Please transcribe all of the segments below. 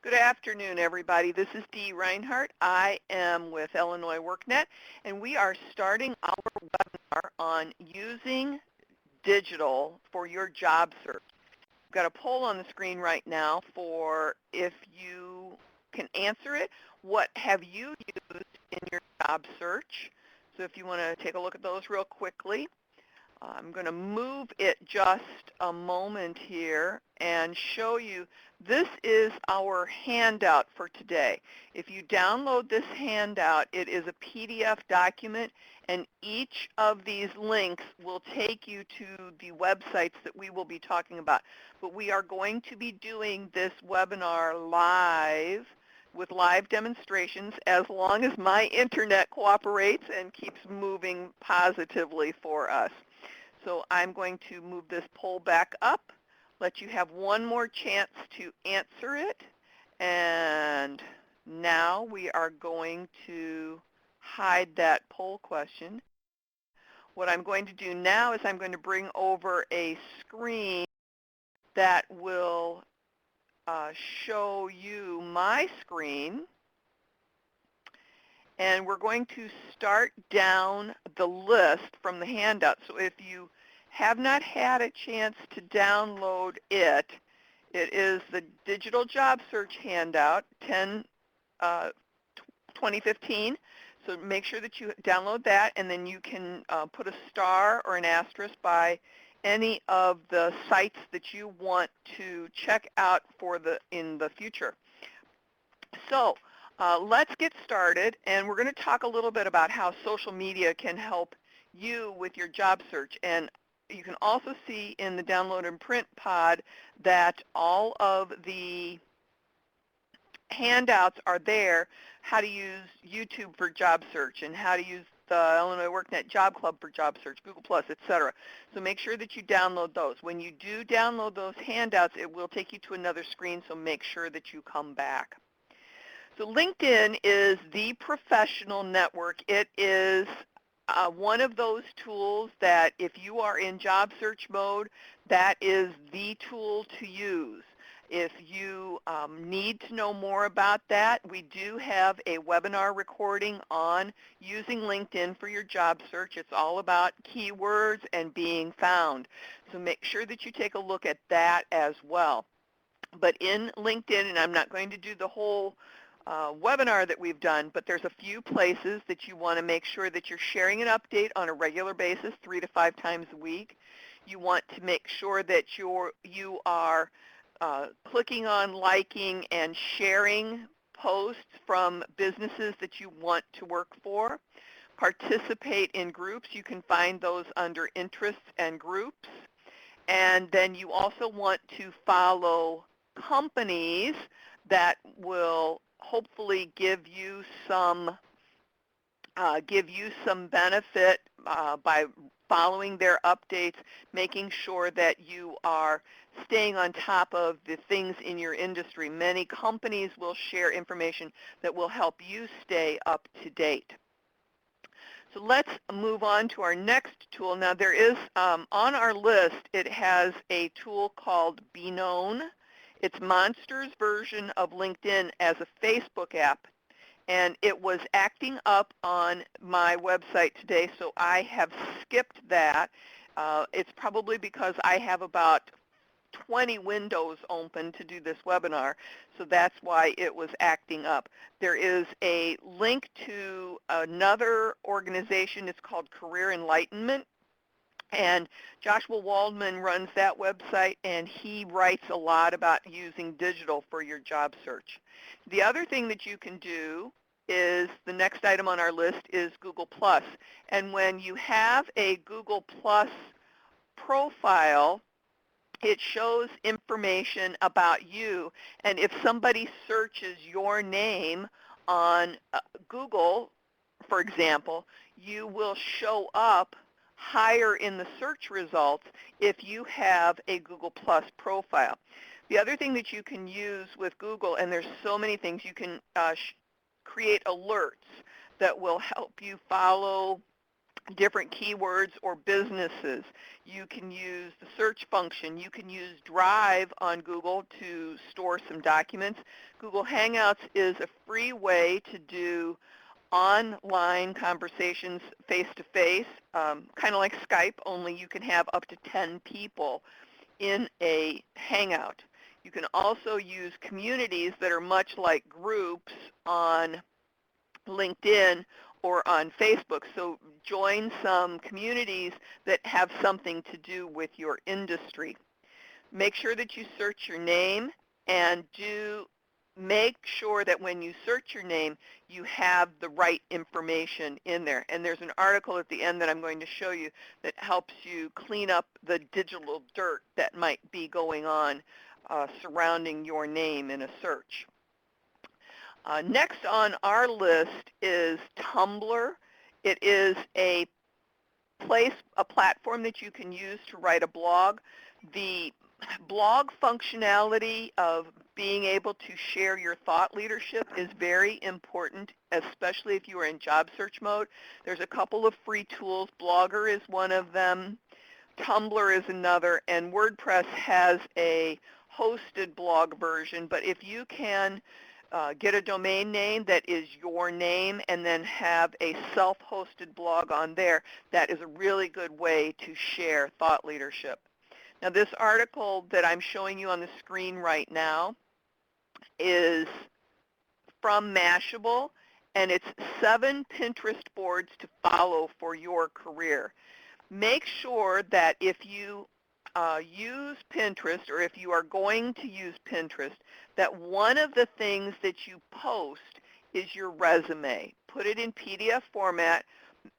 Good afternoon, everybody. This is Dee Reinhardt. I am with Illinois WorkNet, and we are starting our webinar on using digital for your job search. We've got a poll on the screen right now for if you can answer it. What have you used in your job search? So if you want to take a look at those real quickly. I'm going to move it just a moment here and show you. This is our handout for today. If you download this handout, it is a PDF document, and each of these links will take you to the websites that we will be talking about. But we are going to be doing this webinar live with live demonstrations as long as my internet cooperates and keeps moving positively for us. So I'm going to move this poll back up, let you have one more chance to answer it, and now we are going to hide that poll question. What I'm going to do now is I'm going to bring over a screen that will show you my screen, and we're going to start down the list from the handout. So if you have not had a chance to download it, it is the Digital Job Search Handout 2015. So make sure that you download that, and then you can put a star or an asterisk by any of the sites that you want to check out for in the future. So let's get started, and we're going to talk a little bit about how social media can help you with your job search. And you can also see in the download and print pod that all of the handouts are there, how to use YouTube for job search and how to use the Illinois WorkNet Job Club for job search, Google+, etc. So make sure that you download those. When you do download those handouts, it will take you to another screen, so make sure that you come back. So LinkedIn is the professional network. It is one of those tools that if you are in job search mode, that is the tool to use. If you need to know more about that, we do have a webinar recording on using LinkedIn for your job search. It's all about keywords and being found. So make sure that you take a look at that as well. But in LinkedIn, and I'm not going to do the whole webinar that we've done, but there's a few places that you want to make sure that you're sharing an update on a regular basis, 3 to 5 times a week. You want to make sure that you are clicking on, liking, and sharing posts from businesses that you want to work for. Participate in groups. You can find those under interests and groups. And then you also want to follow companies that will hopefully give you some benefit by following their updates, making sure that you are staying on top of the things in your industry. Many companies will share information that will help you stay up to date. So let's move on to our next tool. Now there is, on our list, it has a tool called Be Known. It's Monster's version of LinkedIn as a Facebook app, and it was acting up on my website today, so I have skipped that. It's probably because I have about 20 windows open to do this webinar, so that's why it was acting up. There is a link to another organization. It's called Career Enlightenment. And Joshua Waldman runs that website, and he writes a lot about using digital for your job search. The other thing that you can do is, the next item on our list is Google+. And when you have a Google+ profile, it shows information about you. And if somebody searches your name on Google, for example, you will show up higher in the search results if you have a Google+ profile. The other thing that you can use with Google, and there's so many things, you can create alerts that will help you follow different keywords or businesses. You can use the search function. You can use Drive on Google to store some documents. Google Hangouts is a free way to do online conversations face-to-face, kind of like Skype, only you can have up to 10 people in a Hangout. You can also use communities that are much like groups on LinkedIn or on Facebook. So join some communities that have something to do with your industry. Make sure that you search your name, and make sure that when you search your name, you have the right information in there. And there's an article at the end that I'm going to show you that helps you clean up the digital dirt that might be going on surrounding your name in a search. Next on our list is Tumblr. It is a platform that you can use to write a blog. The blog functionality of being able to share your thought leadership is very important, especially if you are in job search mode. There's a couple of free tools. Blogger is one of them. Tumblr is another, and WordPress has a hosted blog version. But if you can get a domain name that is your name and then have a self-hosted blog on there, that is a really good way to share thought leadership. Now, this article that I'm showing you on the screen right now is from Mashable, and it's 7 Pinterest boards to follow for your career. Make sure that if you use Pinterest, or if you are going to use Pinterest, that one of the things that you post is your resume. Put it in PDF format,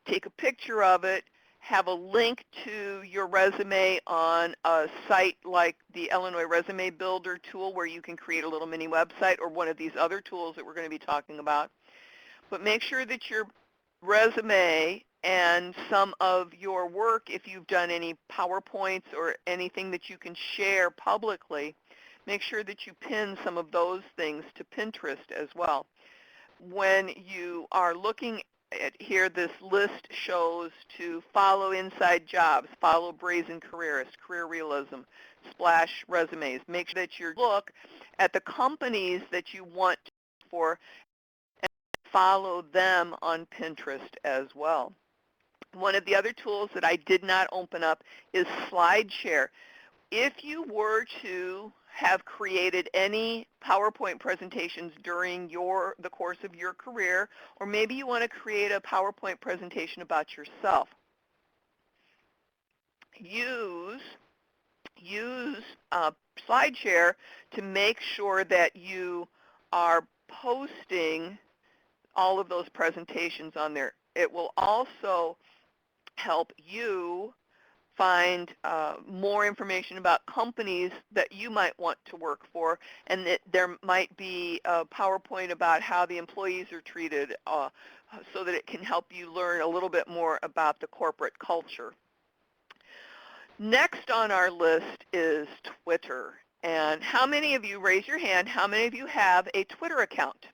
take a picture of it, have a link to your resume on a site like the Illinois Resume Builder tool, where you can create a little mini website, or one of these other tools that we're going to be talking about. But make sure that your resume and some of your work, if you've done any PowerPoints or anything that you can share publicly, make sure that you pin some of those things to Pinterest as well. When you are looking at here, this list shows to follow Inside Jobs, follow Brazen Careerist, Career Realism, Splash Resumes. Make sure that you look at the companies that you want for and follow them on Pinterest as well. One of the other tools that I did not open up is SlideShare. If you were to have created any PowerPoint presentations during the course of your career, or maybe you want to create a PowerPoint presentation about yourself, use SlideShare to make sure that you are posting all of those presentations on there. It will also help you find more information about companies that you might want to work for, and that there might be a PowerPoint about how the employees are treated, so that it can help you learn a little bit more about the corporate culture. Next on our list is Twitter. And how many of you, raise your hand, how many of you have a Twitter account?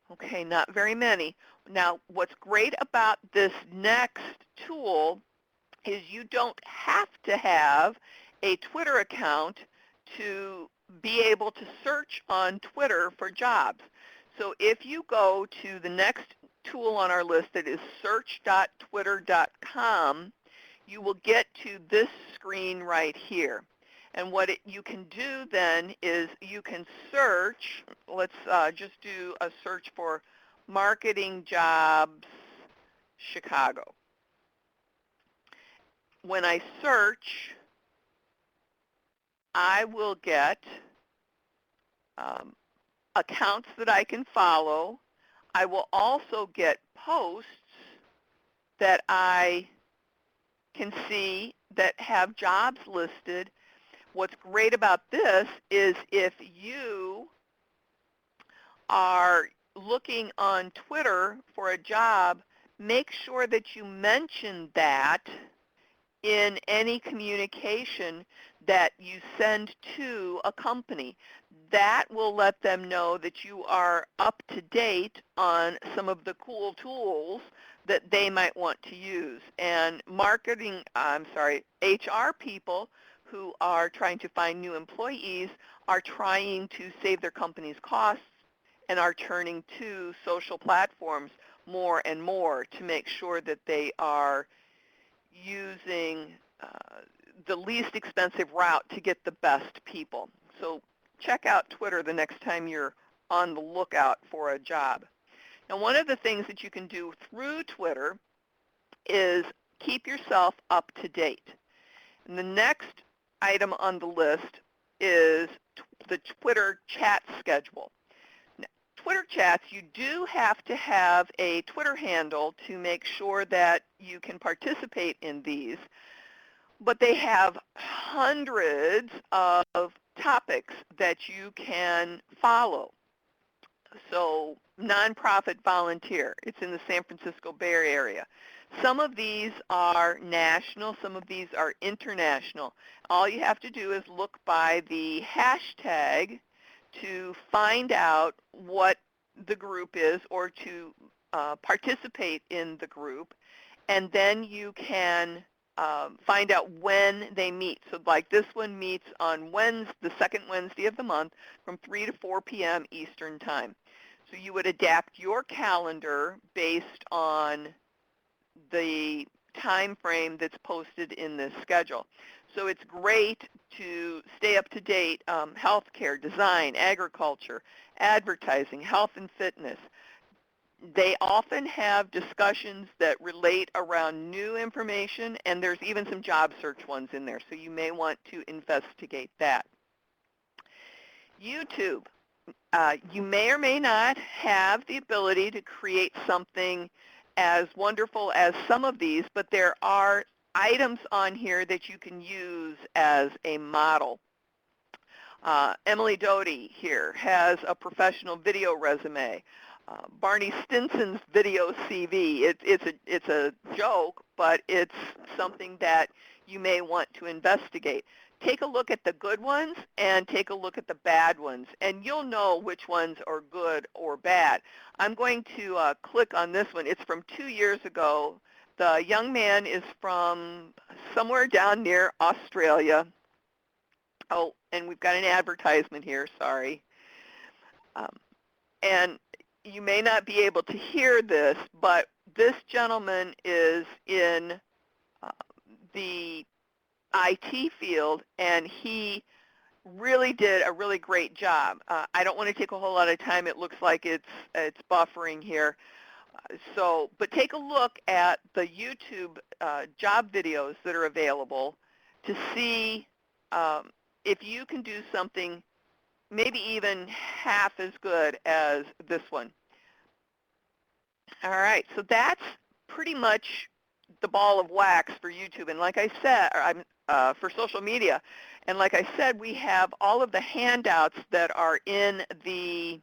Okay, not very many. Now, what's great about this next tool is you don't have to have a Twitter account to be able to search on Twitter for jobs. So if you go to the next tool on our list, that is search.twitter.com, you will get to this screen right here. And what you can do then is you can search. Let's just do a search for marketing jobs Chicago. When I search, I will get accounts that I can follow. I will also get posts that I can see that have jobs listed. What's great about this is if you are looking on Twitter for a job, make sure that you mention that in any communication that you send to a company. That will let them know that you are up to date on some of the cool tools that they might want to use. And HR people who are trying to find new employees are trying to save their company's costs and are turning to social platforms more and more to make sure that they are using the least expensive route to get the best people. So check out Twitter the next time you're on the lookout for a job. Now, one of the things that you can do through Twitter is keep yourself up to date. And the next item on the list is the Twitter chat schedule. Now, Twitter chats, you do have to have a Twitter handle to make sure that you can participate in these, but they have hundreds of topics that you can follow. So nonprofit volunteer, it's in the San Francisco Bay Area. Some of these are national, some of these are international. All you have to do is look by the hashtag to find out what the group is or to participate in the group, and then you can find out when they meet. So like this one meets on the second Wednesday of the month from 3 to 4 p.m. Eastern Time. So you would adapt your calendar based on the time frame that's posted in this schedule. So it's great to stay up to date, healthcare, design, agriculture, advertising, health and fitness. They often have discussions that relate around new information, and there's even some job search ones in there, so you may want to investigate that. YouTube. You may or may not have the ability to create something as wonderful as some of these, but there are items on here that you can use as a model. Emily Doty here has a professional video resume. Barney Stinson's video CV, it's a joke, but it's something that you may want to investigate. Take a look at the good ones and take a look at the bad ones, and you'll know which ones are good or bad. I'm going to click on this one. It's from 2 years ago. The young man is from somewhere down near Australia. Oh, and we've got an advertisement here, sorry. And you may not be able to hear this, but this gentleman is in the IT field, and he really did a really great job. I don't want to take a whole lot of time. It looks like it's buffering here. But take a look at the YouTube job videos that are available to see if you can do something maybe even half as good as this one. All right, so that's pretty much the ball of wax for YouTube, and like I said, for social media. And like I said, we have all of the handouts that are in the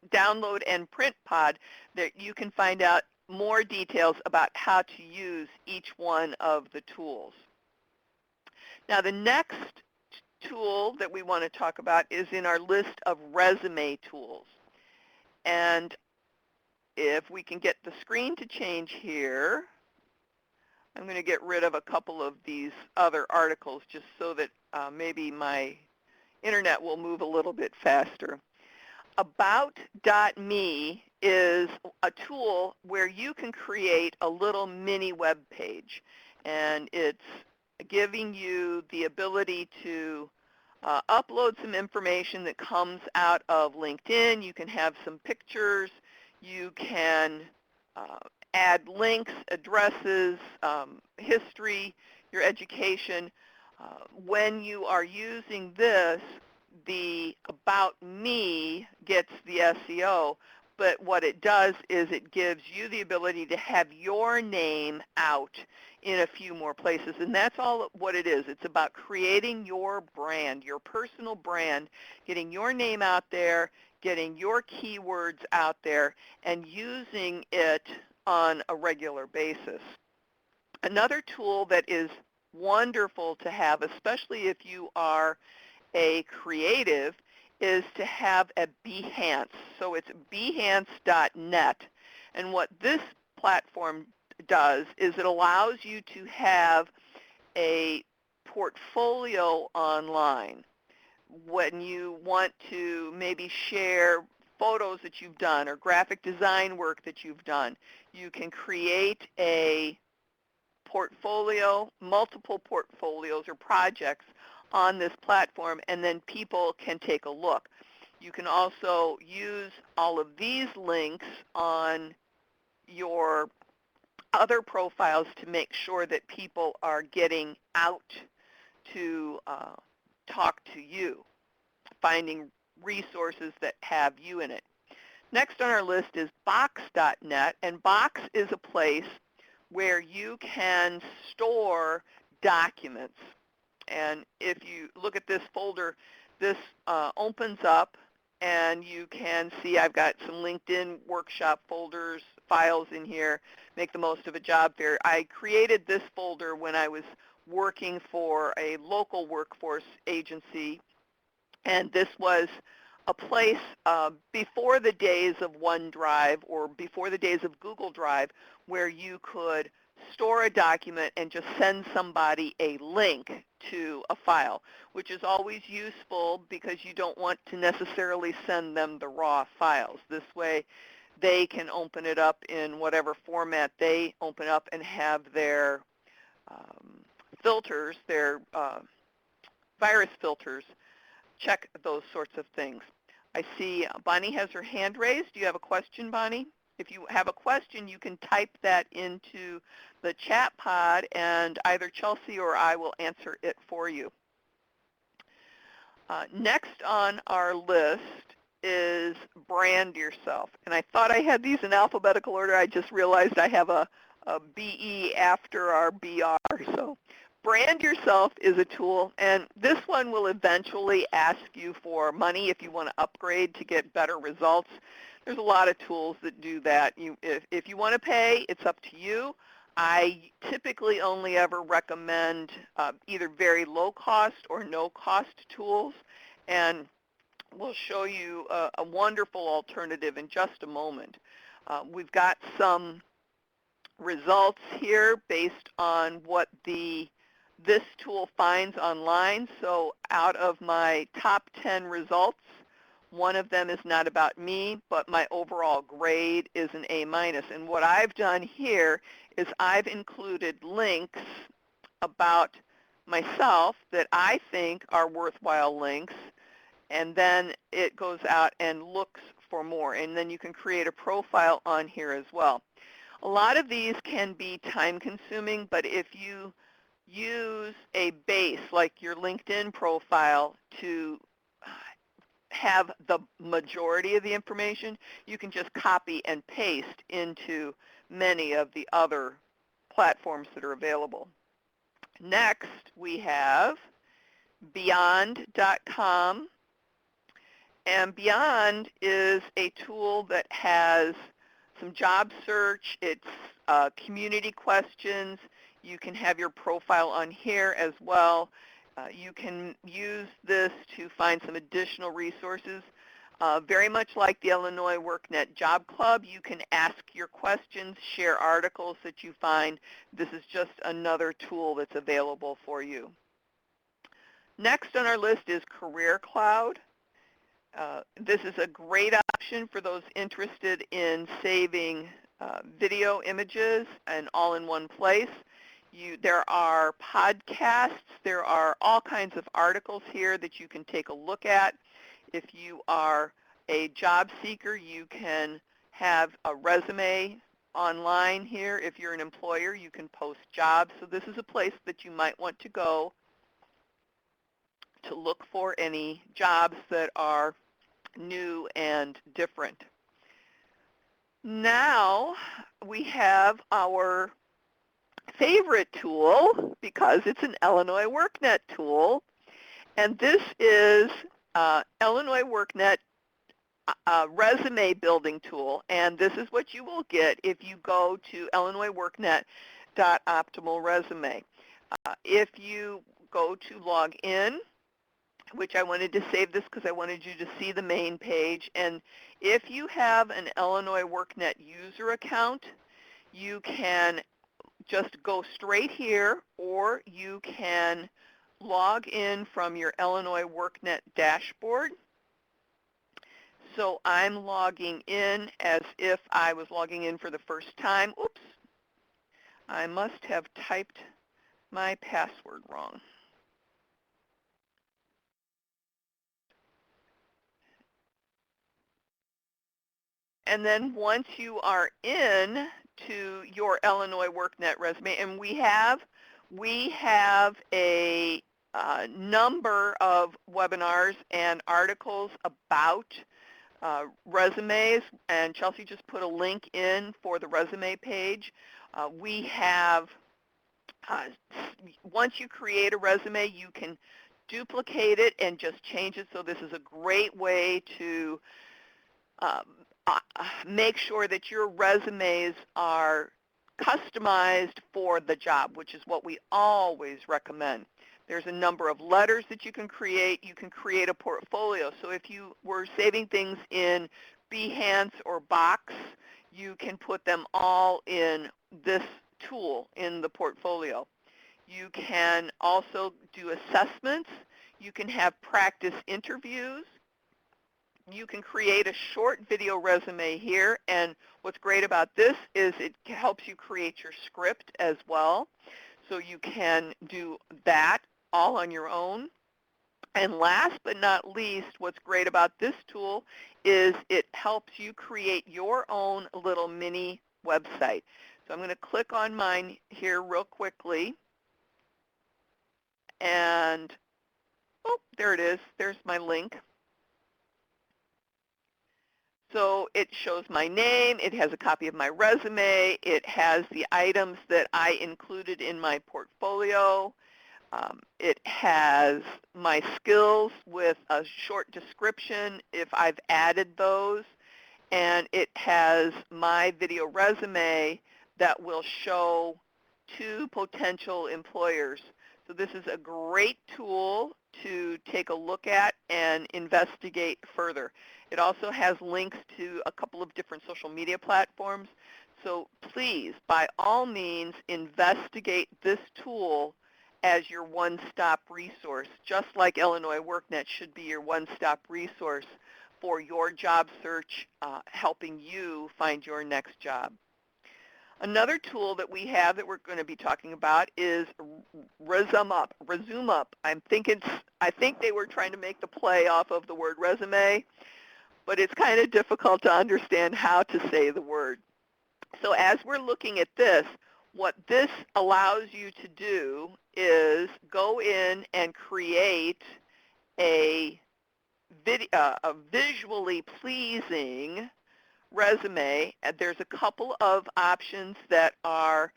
download and print pod that you can find out more details about how to use each one of the tools. Now, the next tool that we want to talk about is in our list of resume tools. And if we can get the screen to change here, I'm going to get rid of a couple of these other articles just so that maybe my internet will move a little bit faster. About.me is a tool where you can create a little mini web page, and it's giving you the ability to upload some information that comes out of LinkedIn. You can have some pictures. You can add links, addresses, history, your education. When you are using this, the About Me gets the SEO, but what it does is it gives you the ability to have your name out in a few more places, and that's all what it is. It's about creating your brand, your personal brand, getting your name out there, getting your keywords out there, and using it on a regular basis. Another tool that is wonderful to have, especially if you are a creative, is to have a Behance. So it's behance.net. And what this platform does is it allows you to have a portfolio online. When you want to maybe share photos that you've done or graphic design work that you've done, you can create a portfolio, multiple portfolios or projects on this platform, and then people can take a look. You can also use all of these links on your other profiles to make sure that people are getting out to talk to you, finding resources that have you in it. Next on our list is box.net, and Box is a place where you can store documents. And if you look at this folder, this opens up, and you can see I've got some LinkedIn workshop folders, files in here, make the most of a job fair. I created this folder when I was working for a local workforce agency, and this was a place before the days of OneDrive or before the days of Google Drive where you could store a document and just send somebody a link to a file, which is always useful because you don't want to necessarily send them the raw files. This way they can open it up in whatever format they open up and have their filters, their virus filters, check those sorts of things. I see Bonnie has her hand raised. Do you have a question, Bonnie? If you have a question, you can type that into the chat pod, and either Chelsea or I will answer it for you. Next on our list is brand yourself. And I thought I had these in alphabetical order. I just realized I have a BE after our BR. So brand yourself is a tool, and this one will eventually ask you for money if you want to upgrade to get better results. There's a lot of tools that do that. If you want to pay, it's up to you. I typically only ever recommend either very low cost or no cost tools, and we'll show you a wonderful alternative in just a moment. We've got some results here based on what this tool finds online. So out of my top 10 results, one of them is not about me, but my overall grade is an A-. And what I've done here is I've included links about myself that I think are worthwhile links, and then it goes out and looks for more. And then you can create a profile on here as well. A lot of these can be time-consuming, but if you use a base like your LinkedIn profile to have the majority of the information, you can just copy and paste into many of the other platforms that are available. Next, we have Beyond.com. And Beyond is a tool that has some job search. It's community questions. You can have your profile on here as well. You can use this to find some additional resources. Very much like the Illinois WorkNet Job Club, you can ask your questions, share articles that you find. This is just another tool that's available for you. Next on our list is Career Cloud. This is a great option for those interested in saving video images and all in one place. There are podcasts, there are all kinds of articles here that you can take a look at. If you are a job seeker, you can have a resume online here. If you're an employer, you can post jobs. So this is a place that you might want to go to look for any jobs that are new and different. Now we have our favorite tool, because it's an Illinois WorkNet tool, and this is Illinois WorkNet resume building tool, and this is what you will get if you go to Illinois WorkNet. www.optimalresume. If you go to log in, which I wanted to save this because I wanted you to see the main page, and if you have an Illinois WorkNet user account, you can just go straight here, or you can log in from your Illinois WorkNet dashboard. So I'm logging in as if I was logging in for the first time. Oops, I must have typed my password wrong. And then once you are in to your Illinois WorkNet resume, and we have a number of webinars and articles about resumes, and Chelsea just put a link in for the resume page. We have, once you create a resume, you can duplicate it and just change it. So this is a great way to make sure that your resumes are customized for the job, which is what we always recommend. There's a number of letters that you can create. You can create a portfolio. So if you were saving things in Behance or Box, you can put them all in this tool in the portfolio. You can also do assessments. You can have practice interviews. You can create a short video resume here, and what's great about this is it helps you create your script as well. So you can do that all on your own. And last but not least, what's great about this tool is it helps you create your own little mini website. So I'm going to click on mine here real quickly. And, oh, there it is. There's my link. So it shows my name, it has a copy of my resume, it has the items that I included in my portfolio, it has my skills with a short description if I've added those, and it has my video resume that will show to potential employers. So this is a great tool to take a look at and investigate further. It also has links to a couple of different social media platforms. So please, by all means, investigate this tool as your one-stop resource, just like Illinois WorkNet should be your one-stop resource for your job search, helping you find your next job. Another tool that we have that we're going to be talking about is Resume Up. I think they were trying to make the play off of the word resume, but it's kind of difficult to understand how to say the word. So as we're looking at this, what this allows you to do is go in and create a visually pleasing resume. And there's a couple of options that are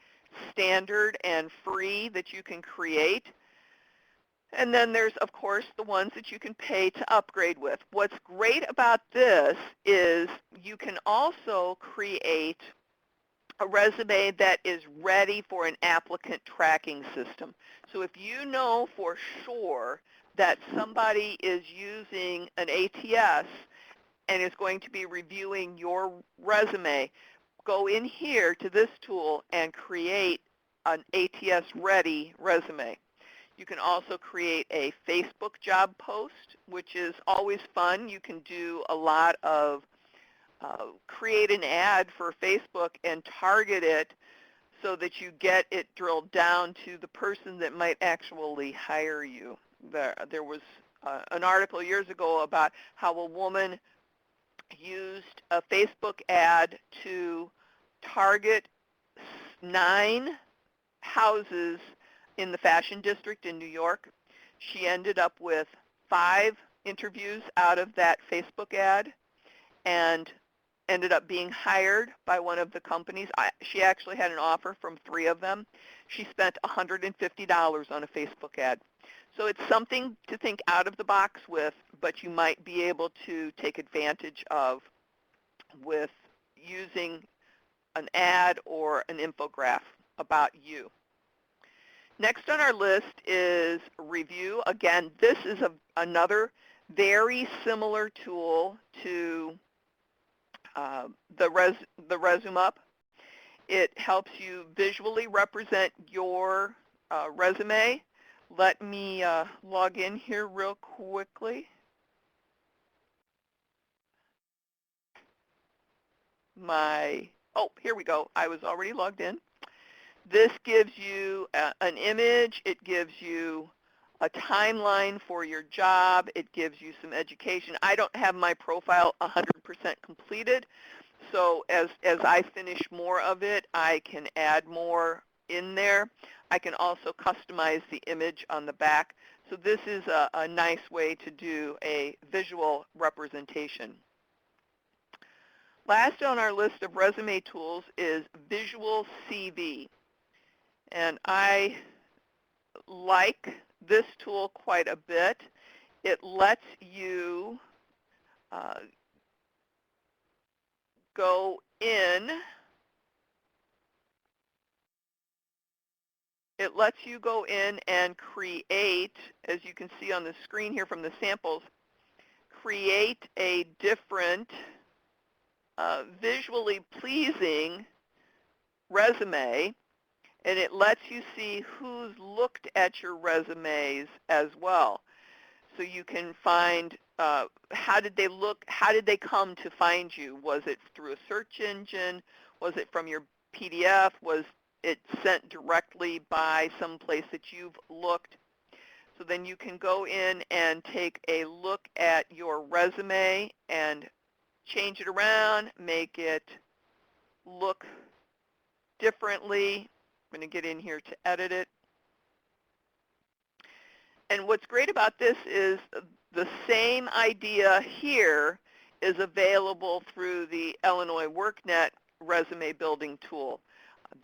standard and free that you can create. And then there's, of course, the ones that you can pay to upgrade with. What's great about this is you can also create a resume that is ready for an applicant tracking system. So if you know for sure that somebody is using an ATS and is going to be reviewing your resume, go in here to this tool and create an ATS-ready resume. You can also create a Facebook job post, which is always fun. You can do a lot of create an ad for Facebook and target it so that you get it drilled down to the person that might actually hire you. There was an article years ago about how a woman used a Facebook ad to target 9 houses in the fashion district in New York. She ended up with 5 interviews out of that Facebook ad and ended up being hired by one of the companies. She actually had an offer from 3 of them. She spent $150 on a Facebook ad. So it's something to think out of the box with, but you might be able to take advantage of with using an ad or an infograph. about you. Next on our list is review. Again, this is another very similar tool to the Resume Up. It helps you visually represent your resume. Let me log in here real quickly. Here we go. I was already logged in. This gives you an image. It gives you a timeline for your job. It gives you some education. I don't have my profile 100% completed, so as I finish more of it, I can add more in there. I can also customize the image on the back. So this is a nice way to do a visual representation. Last on our list of resume tools is Visual CV. And I like this tool quite a bit. It lets you go in. It lets you go in and create, as you can see on the screen here from the samples, create a different visually pleasing resume, and it lets you see who's looked at your resumes as well. So you can find how did they look, how did they come to find you? Was it through a search engine? Was it from your PDF? Was it sent directly by some place that you've looked? So then you can go in and take a look at your resume and change it around, make it look differently. I'm going to get in here to edit it. And what's great about this is the same idea here is available through the Illinois WorkNet resume building tool.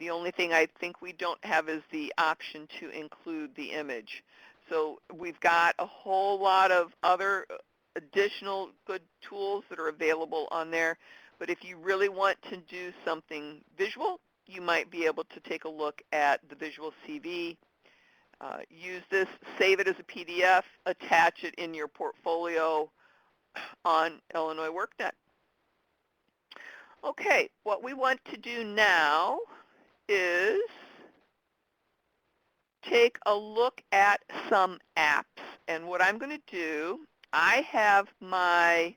The only thing I think we don't have is the option to include the image. So we've got a whole lot of other additional good tools that are available on there. But if you really want to do something visual, you might be able to take a look at the Visual CV. Use this, save it as a PDF, attach it in your portfolio on Illinois WorkNet. Okay, what we want to do now is take a look at some apps. And what I'm going to do, I have my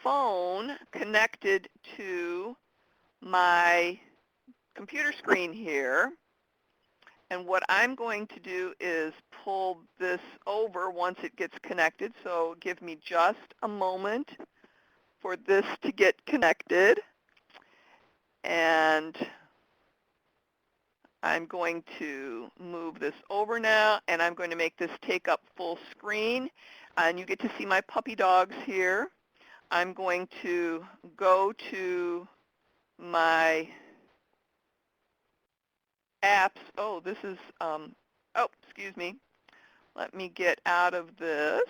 phone connected to my computer screen here. And what I'm going to do is pull this over once it gets connected. So give me just a moment for this to get connected. And I'm going to move this over now, and I'm going to make this take up full screen. And you get to see my puppy dogs here. I'm going to go to my apps. Oh, this is, excuse me. Let me get out of this.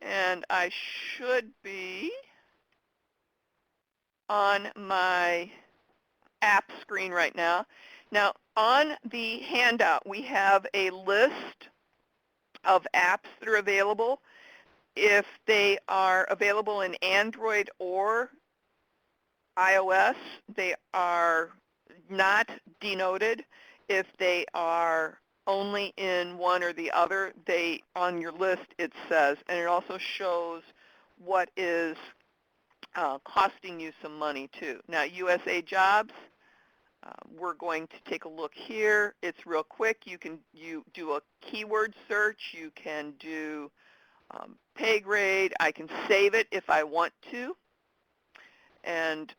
And I should be on my app screen right now. Now, on the handout, we have a list of apps that are available. If they are available in Android or iOS, they are not denoted. If they are only in one or the other, on your list it says, and it also shows what is costing you some money too. Now, USA Jobs, we're going to take a look here. It's real quick. You do a keyword search. You can do pay grade. I can save it if I want to. And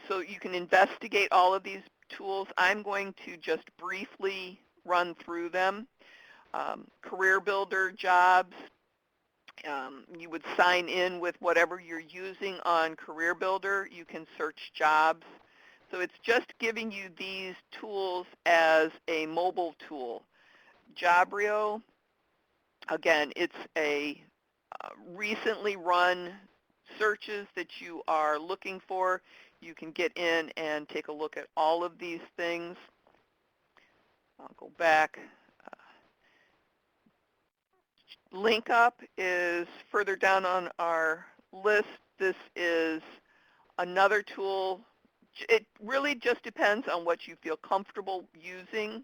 so you can investigate all of these tools. I'm going to just briefly run through them. Career Builder, Jobs, you would sign in with whatever you're using on Career Builder. You can search jobs. So it's just giving you these tools as a mobile tool. Jobrio, again, it's a recently run searches that you are looking for. You can get in and take a look at all of these things. I'll go back. Link up is further down on our list. This is another tool. It really just depends on what you feel comfortable using.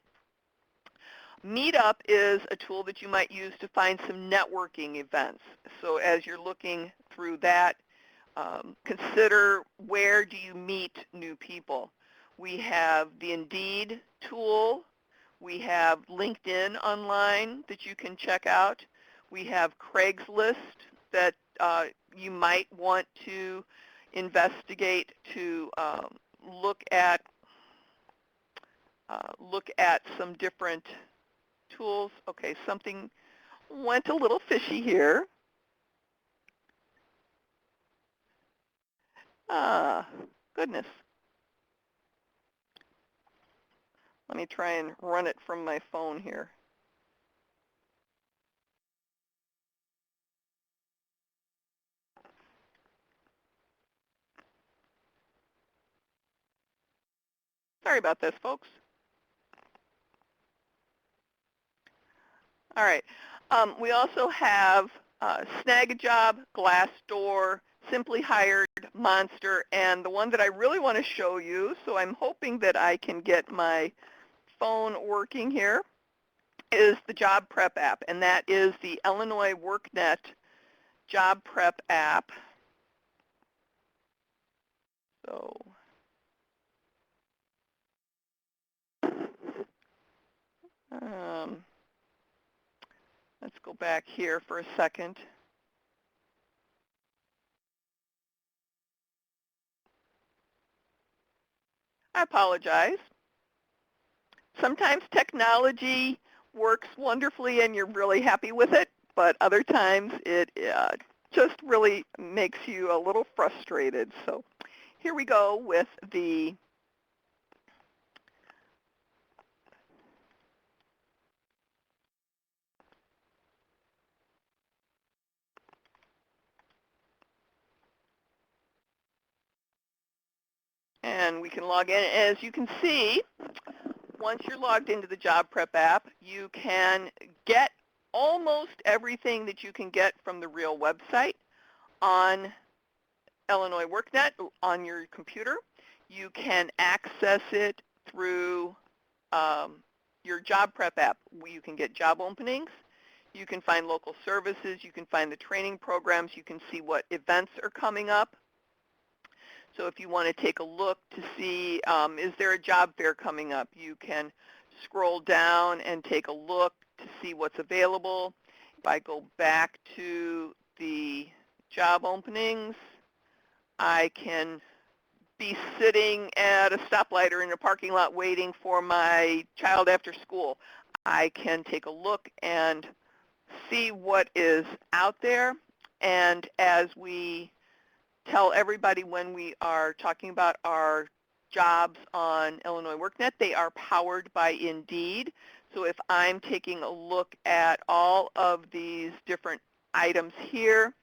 Meetup is a tool that you might use to find some networking events. So as you're looking through that, consider where do you meet new people. We have the Indeed tool. We have LinkedIn online that you can check out. We have Craigslist that you might want to investigate to look at some different tools. Okay, something went a little fishy here. Goodness. Let me try and run it from my phone here. Sorry about this, folks. All right. We also have Snag-a-Job, Glassdoor, Simply Hired, Monster, and the one that I really want to show you, so I'm hoping that I can get my phone working here, is the Job Prep app, and that is the Illinois WorkNet Job Prep app. So let's go back here for a second. I apologize. Sometimes technology works wonderfully and you're really happy with it, but other times it just really makes you a little frustrated. So here we go with the and we can log in. As you can see, once you're logged into the Job Prep app, you can get almost everything that you can get from the real website on Illinois WorkNet on your computer. You can access it through your Job Prep app. You can get job openings. You can find local services. You can find the training programs. You can see what events are coming up. So if you want to take a look to see, is there a job fair coming up, you can scroll down and take a look to see what's available. If I go back to the job openings, I can be sitting at a stoplight or in a parking lot waiting for my child after school. I can take a look and see what is out there. And as we tell everybody when we are talking about our jobs on Illinois WorkNet, they are powered by Indeed. So if I'm taking a look at all of these different items here,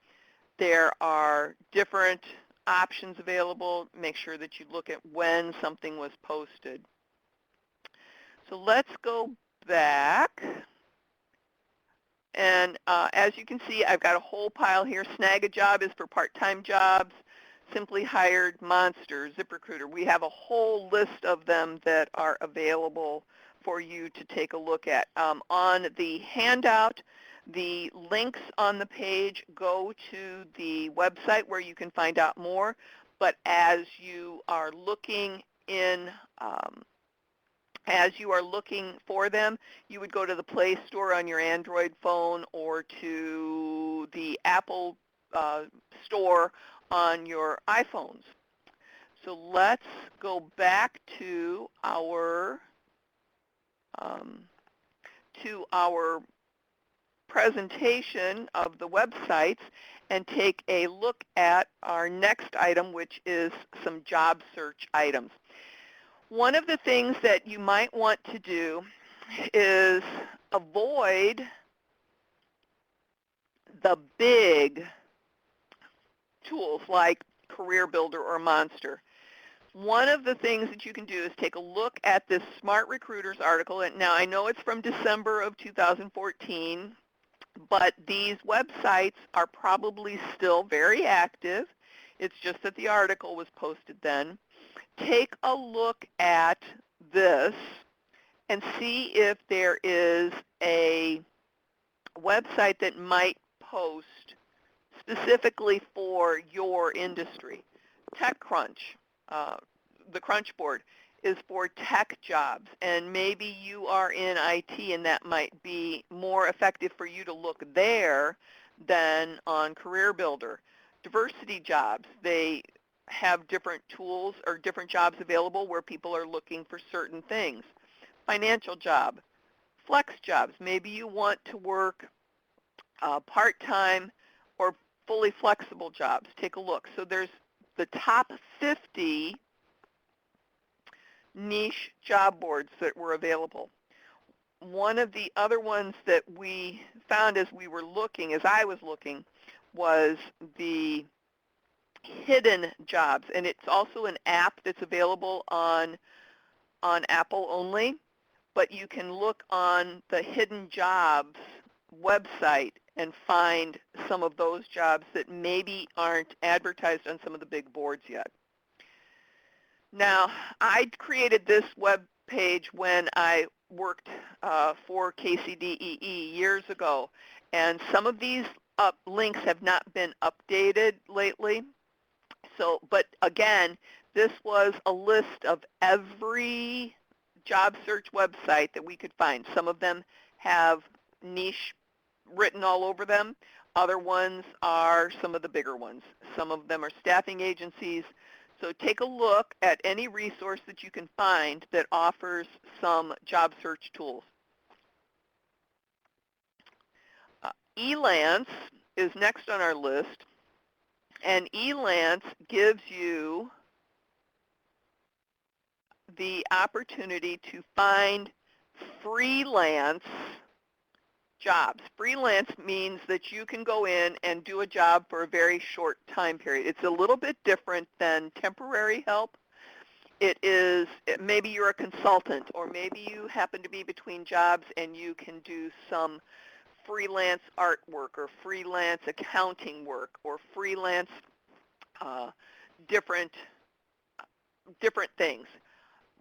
there are different options available. Make sure that you look at when something was posted. So let's go back. And as you can see, I've got a whole pile here. Snag-a-Job is for part-time jobs. Simply Hired, Monster, ZipRecruiter. We have a whole list of them that are available for you to take a look at. On the handout, the links on the page go to the website where you can find out more. But as you are looking for them, you would go to the Play Store on your Android phone or to the Apple Store on your iPhones. So let's go back to our presentation of the websites and take a look at our next item, which is some job search items. One of the things that you might want to do is avoid the big tools like Career Builder or Monster. One of the things that you can do is take a look at this Smart Recruiters article. And now I know it's from December of 2014, but these websites are probably still very active. It's just that the article was posted then. Take a look at this and see if there is a website that might post specifically for your industry. TechCrunch, the Crunch Board, is for tech jobs, and maybe you are in IT and that might be more effective for you to look there than on Career Builder. Diversity jobs, they have different tools or different jobs available where people are looking for certain things. Financial job, flex jobs, maybe you want to work part-time or fully flexible jobs. Take a look. So there's the top 50 niche job boards that were available. One of the other ones that we found as we were looking, as I was looking, was the hidden jobs. And it's also an app that's available on Apple only, but you can look on the hidden jobs website and find some of those jobs that maybe aren't advertised on some of the big boards yet. Now, I created this web page when I worked for KCDEE years ago, and some of these links have not been updated lately. So, but again, this was a list of every job search website that we could find. Some of them have niche written all over them. Other ones are some of the bigger ones. Some of them are staffing agencies. So take a look at any resource that you can find that offers some job search tools. Elance is next on our list, and Elance gives you the opportunity to find freelance jobs. Freelance means that you can go in and do a job for a very short time period. It's a little bit different than temporary help. Maybe you're a consultant, or maybe you happen to be between jobs and you can do some freelance artwork or freelance accounting work or freelance different things.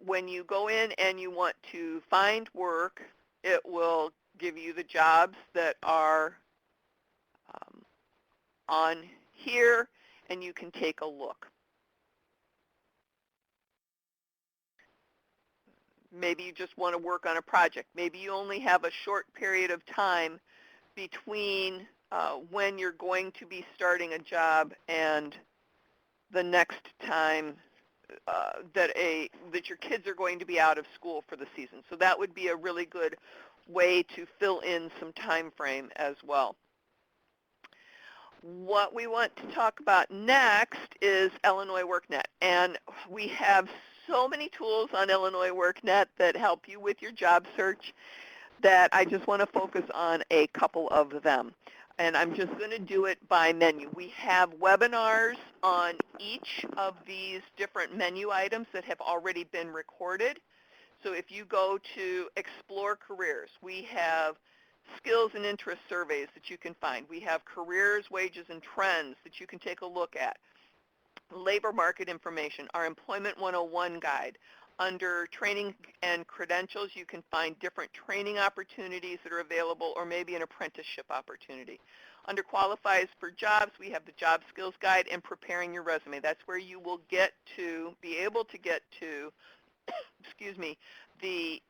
When you go in and you want to find work, it will give you the jobs that are on here, and you can take a look. Maybe you just want to work on a project. Maybe you only have a short period of time between when you're going to be starting a job and the next time that your kids are going to be out of school for the season. So that would be a really good way to fill in some time frame as well. What we want to talk about next is Illinois WorkNet. And we have so many tools on Illinois WorkNet that help you with your job search that I just want to focus on a couple of them. And I'm just going to do it by menu. We have webinars on each of these different menu items that have already been recorded. So if you go to Explore Careers, we have skills and interest surveys that you can find. We have careers, wages, and trends that you can take a look at. Labor market information, our Employment 101 guide. Under training and credentials, you can find different training opportunities that are available, or maybe an apprenticeship opportunity. Under qualifies for jobs, we have the job skills guide and preparing your resume. That's where you will be able to get to excuse me, the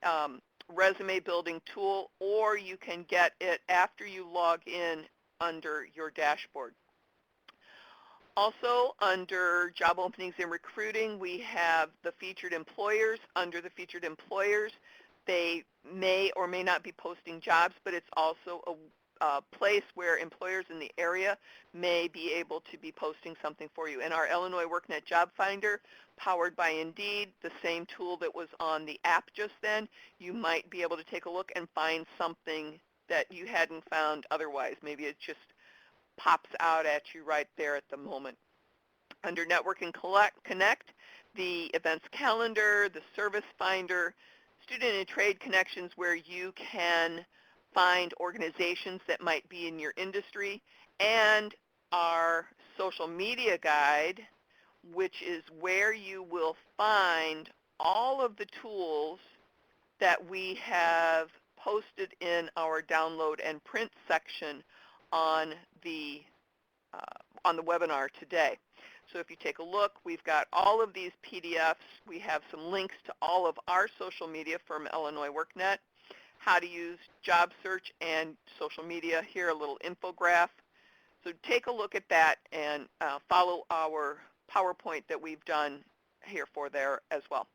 resume building tool, or you can get it after you log in under your dashboard. Also, under job openings and recruiting, we have the featured employers. Under the featured employers, they may or may not be posting jobs, but it's also a place where employers in the area may be able to be posting something for you. And our Illinois WorkNet Job Finder, powered by Indeed, the same tool that was on the app just then, you might be able to take a look and find something that you hadn't found otherwise. Maybe it just pops out at you right there at the moment. Under Network and Connect, the events calendar, the service finder, student and trade connections where you can find organizations that might be in your industry, and our social media guide, which is where you will find all of the tools that we have posted in our download and print section on the webinar today. So if you take a look, we've got all of these PDFs. We have some links to all of our social media from Illinois WorkNet, how to use job search and social media. Here, a little infograph. So take a look at that and follow our PowerPoint that we've done here for there as well.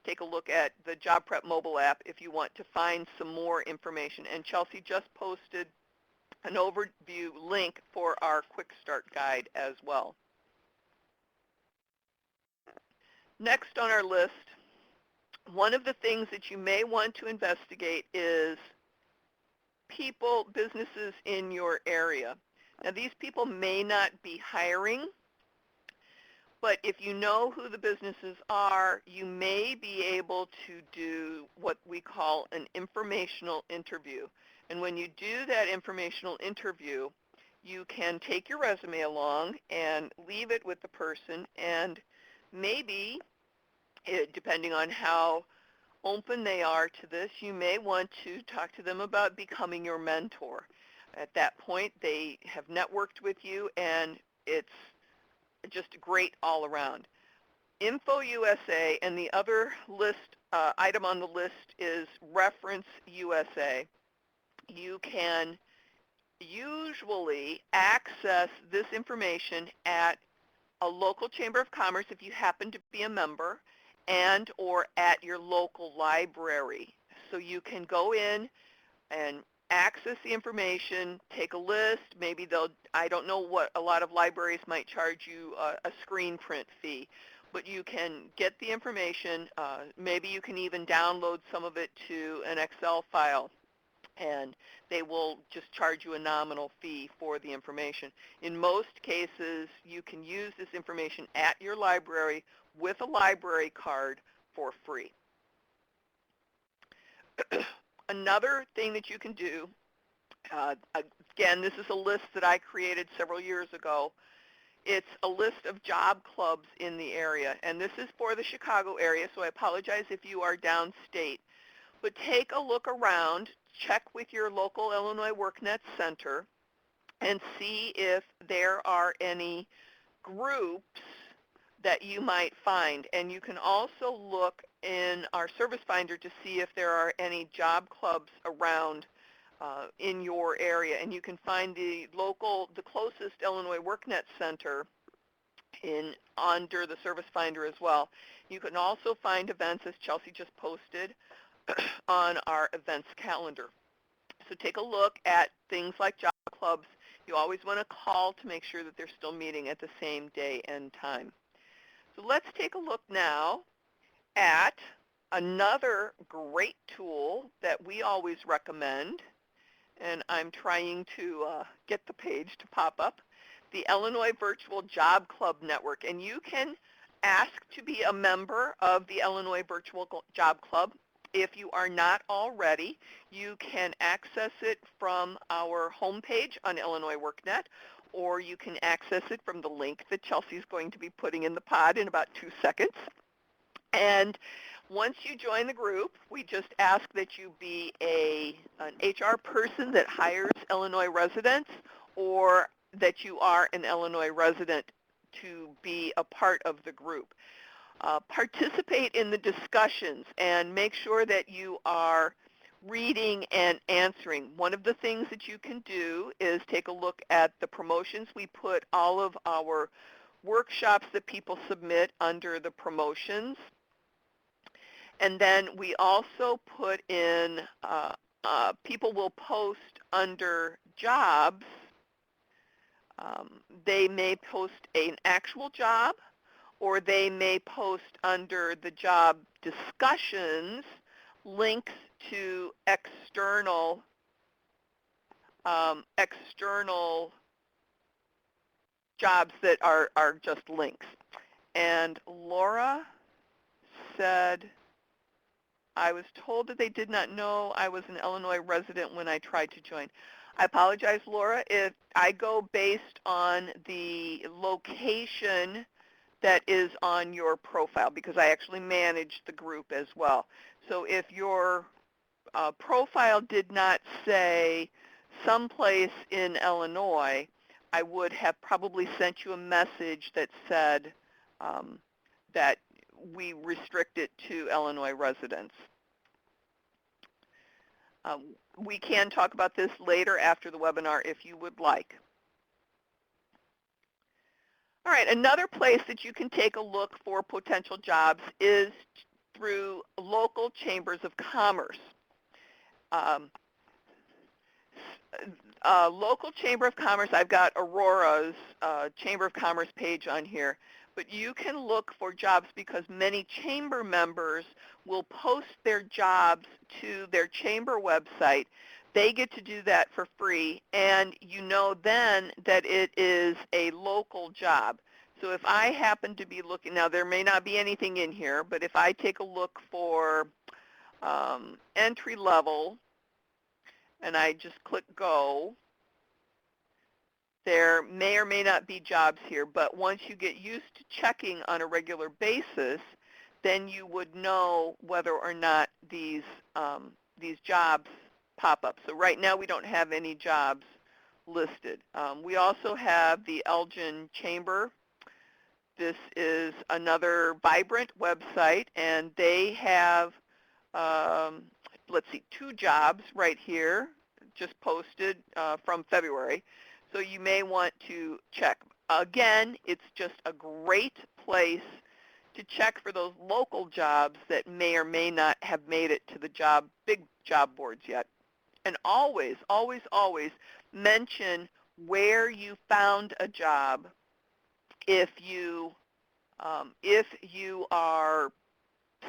Take a look at the Job Prep mobile app if you want to find some more information. And Chelsea just posted an overview link for our Quick Start guide as well. Next on our list, one of the things that you may want to investigate is people, businesses in your area. Now, these people may not be hiring, but if you know who the businesses are, you may be able to do what we call an informational interview. And when you do that informational interview, you can take your resume along and leave it with the person, and maybe, depending on how open they are to this, you may want to talk to them about becoming your mentor. At that point, they have networked with you, and it's just great all around. Info USA, and the other list item on the list is Reference USA. You can usually access this information at a local Chamber of Commerce if you happen to be a member, and or at your local library. So you can go in and access the information, take a list. Maybe they'll, I don't know what, a lot of libraries might charge you a screen print fee, but you can get the information. Maybe you can even download some of it to an Excel file, and they will just charge you a nominal fee for the information. In most cases, you can use this information at your library with a library card for free. Another thing that you can do, again, this is a list that I created several years ago. It's a list of job clubs in the area, and this is for the Chicago area, so I apologize if you are downstate. But take a look around, check with your local Illinois WorkNet Center, and see if there are any groups that you might find. And you can also look in our service finder to see if there are any job clubs around in your area. And you can find the closest Illinois WorkNet Center under the service finder as well. You can also find events, as Chelsea just posted, on our events calendar. So take a look at things like job clubs. You always want to call to make sure that they're still meeting at the same day and time. So let's take a look now at another great tool that we always recommend, and I'm trying to get the page to pop up, the Illinois Virtual Job Club Network. And you can ask to be a member of the Illinois Virtual Job Club. If you are not already, you can access it from our homepage on Illinois WorkNet, or you can access it from the link that Chelsea's going to be putting in the pod in about 2 seconds. And once you join the group, we just ask that you be an HR person that hires Illinois residents, or that you are an Illinois resident to be a part of the group. Participate in the discussions and make sure that you are reading and answering. One of the things that you can do is take a look at the promotions. We put all of our workshops that people submit under the promotions. And then we also put in, people will post under jobs. They may post an actual job, or they may post under the job discussions links to external jobs that are just links. And Laura said, I was told that they did not know I was an Illinois resident when I tried to join. I apologize, Laura, if I go based on the location that is on your profile, because I actually manage the group as well. So if your profile did not say someplace in Illinois, I would have probably sent you a message that said that we restrict it to Illinois residents. We can talk about this later after the webinar if you would like. All right, another place that you can take a look for potential jobs is through local chambers of commerce. Local Chamber of Commerce, I've got Aurora's Chamber of Commerce page on here, but you can look for jobs because many chamber members will post their jobs to their chamber website. They get to do that for free, and you know then that it is a local job. So if I happen to be looking, now there may not be anything in here, but if I take a look for entry level, and I just click go, there may or may not be jobs here, but once you get used to checking on a regular basis, then you would know whether or not these jobs pop up. So right now we don't have any jobs listed. We also have the Elgin Chamber. This is another vibrant website, and they have let's see, 2 jobs right here, just posted from February. So you may want to check. Again, it's just a great place to check for those local jobs that may or may not have made it to the big job boards yet. And always, always, always mention where you found a job if you are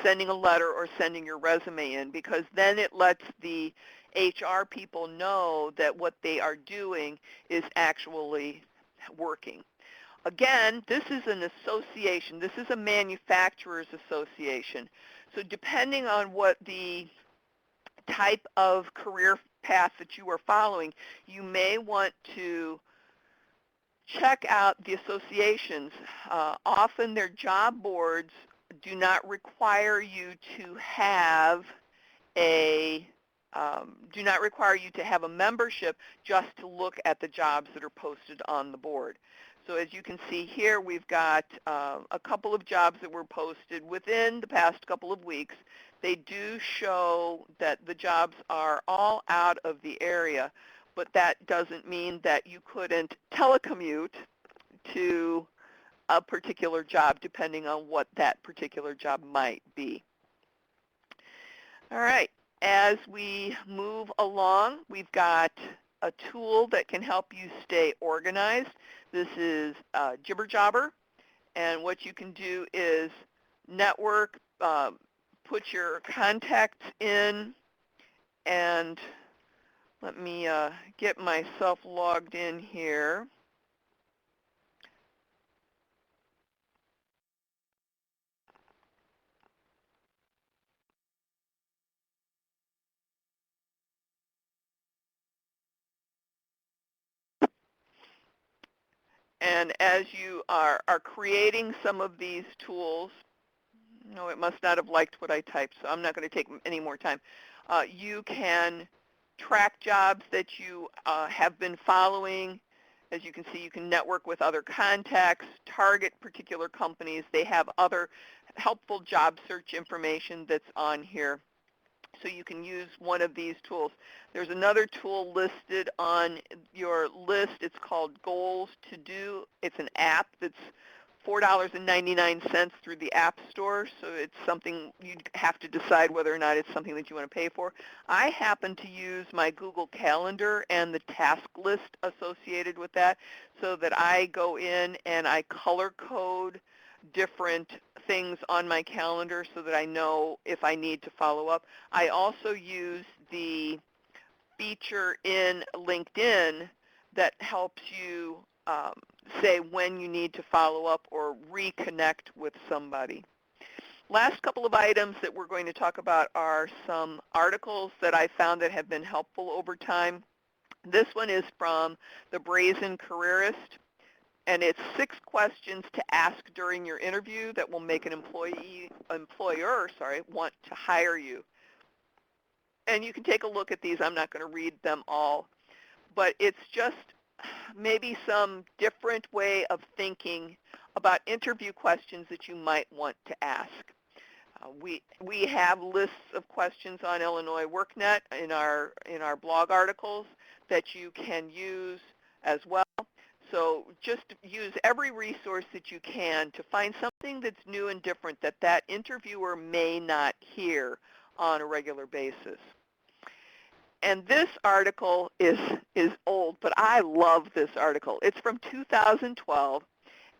sending a letter or sending your resume in, because then it lets the HR people know that what they are doing is actually working. Again, this is an association. This is a manufacturers association. So depending on what the type of career path that you are following, you may want to check out the associations. Often their job boards do not require you to have a membership just to look at the jobs that are posted on the board. So as you can see here, we've got a couple of jobs that were posted within the past couple of weeks. They do show that the jobs are all out of the area, but that doesn't mean that you couldn't telecommute to a particular job depending on what that particular job might be. All right, as we move along, we've got a tool that can help you stay organized. This is Jibber Jobber, and what you can do is network, put your contacts in, and let me get myself logged in here. And as you are creating some of these tools, no, it must not have liked what I typed, so I'm not going to take any more time. You can track jobs that you have been following. As you can see, you can network with other contacts, target particular companies. They have other helpful job search information that's on here. So you can use one of these tools. There's another tool listed on your list. It's called Goals to Do. It's an app that's $4.99 through the App Store, so it's something you'd have to decide whether or not it's something that you want to pay for. I happen to use my Google Calendar and the task list associated with that, so that I go in and I color code different things on my calendar so that I know if I need to follow up. I also use the feature in LinkedIn that helps you say when you need to follow up or reconnect with somebody. Last couple of items that we're going to talk about are some articles that I found that have been helpful over time. This one is from the Brazen Careerist, and it's 6 questions to ask during your interview that will make an employer want to hire you. And you can take a look at these. I'm not going to read them all, but it's just maybe some different way of thinking about interview questions that you might want to ask. We have lists of questions on Illinois WorkNet in our blog articles that you can use as well. So just use every resource that you can to find something that's new and different that interviewer may not hear on a regular basis. And this article is old, but I love this article. It's from 2012,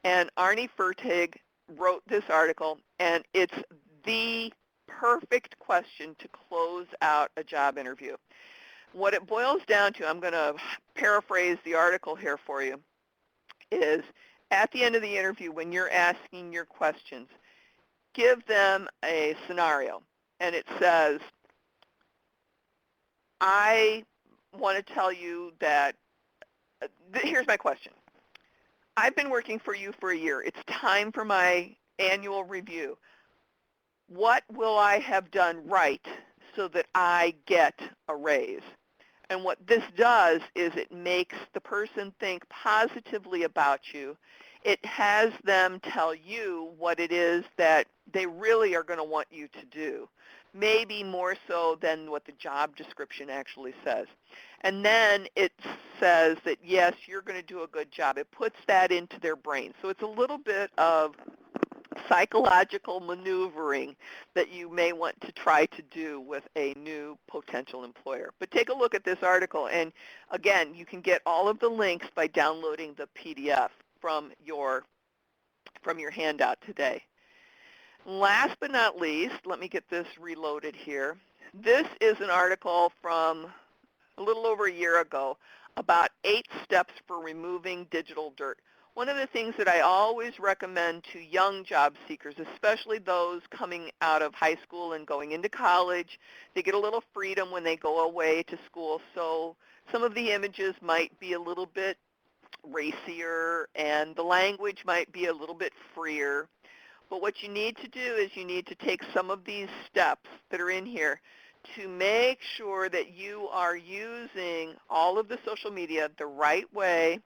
and Arnie Fertig wrote this article, and it's the perfect question to close out a job interview. What it boils down to, I'm going to paraphrase the article here for you, is at the end of the interview when you're asking your questions, give them a scenario. And it says, I want to tell you that, here's my question. I've been working for you for a year. It's time for my annual review. What will I have done right so that I get a raise? And what this does is it makes the person think positively about you. It has them tell you what it is that they really are going to want you to do, maybe more so than what the job description actually says. And then it says that, yes, you're going to do a good job. It puts that into their brain. So it's a little bit of psychological maneuvering that you may want to try to do with a new potential employer. But take a look at this article, and again, you can get all of the links by downloading the PDF from your handout today. Last but not least, let me get this reloaded here. This is an article from a little over a year ago about 8 steps for removing digital dirt. One of the things that I always recommend to young job seekers, especially those coming out of high school and going into college, they get a little freedom when they go away to school. So some of the images might be a little bit racier and the language might be a little bit freer. But what you need to do is you need to take some of these steps that are in here to make sure that you are using all of the social media the right way,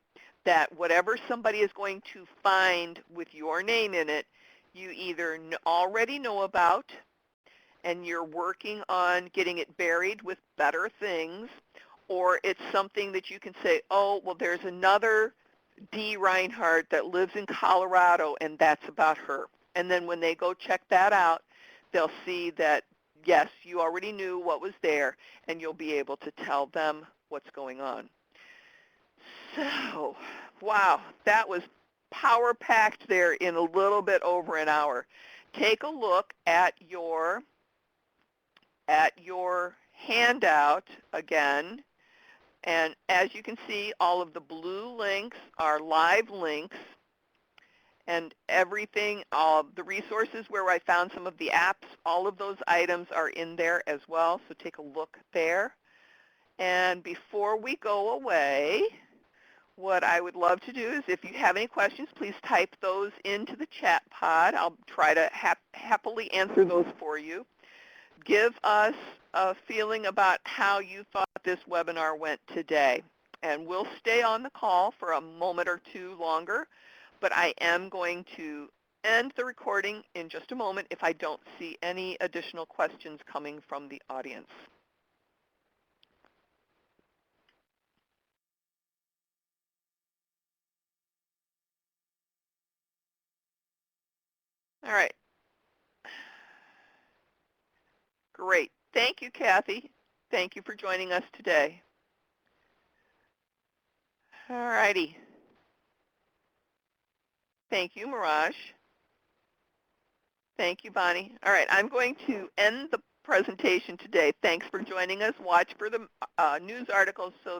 that whatever somebody is going to find with your name in it, you either already know about and you're working on getting it buried with better things, or it's something that you can say, oh, well, there's another Dee Reinhardt that lives in Colorado, and that's about her. And then when they go check that out, they'll see that, yes, you already knew what was there, and you'll be able to tell them what's going on. So, wow, that was power-packed there in a little bit over an hour. Take a look at your handout again, and as you can see, all of the blue links are live links, and everything, all the resources where I found some of the apps, all of those items are in there as well, so take a look there. And before we go away, what I would love to do is if you have any questions, please type those into the chat pod. I'll try to happily answer those for you. Give us a feeling about how you thought this webinar went today. And we'll stay on the call for a moment or two longer, but I am going to end the recording in just a moment if I don't see any additional questions coming from the audience. All right. Great. Thank you, Kathy. Thank you for joining us today. All righty. Thank you, Mirage. Thank you, Bonnie. All right, I'm going to end the presentation today. Thanks for joining us. Watch for the news articles so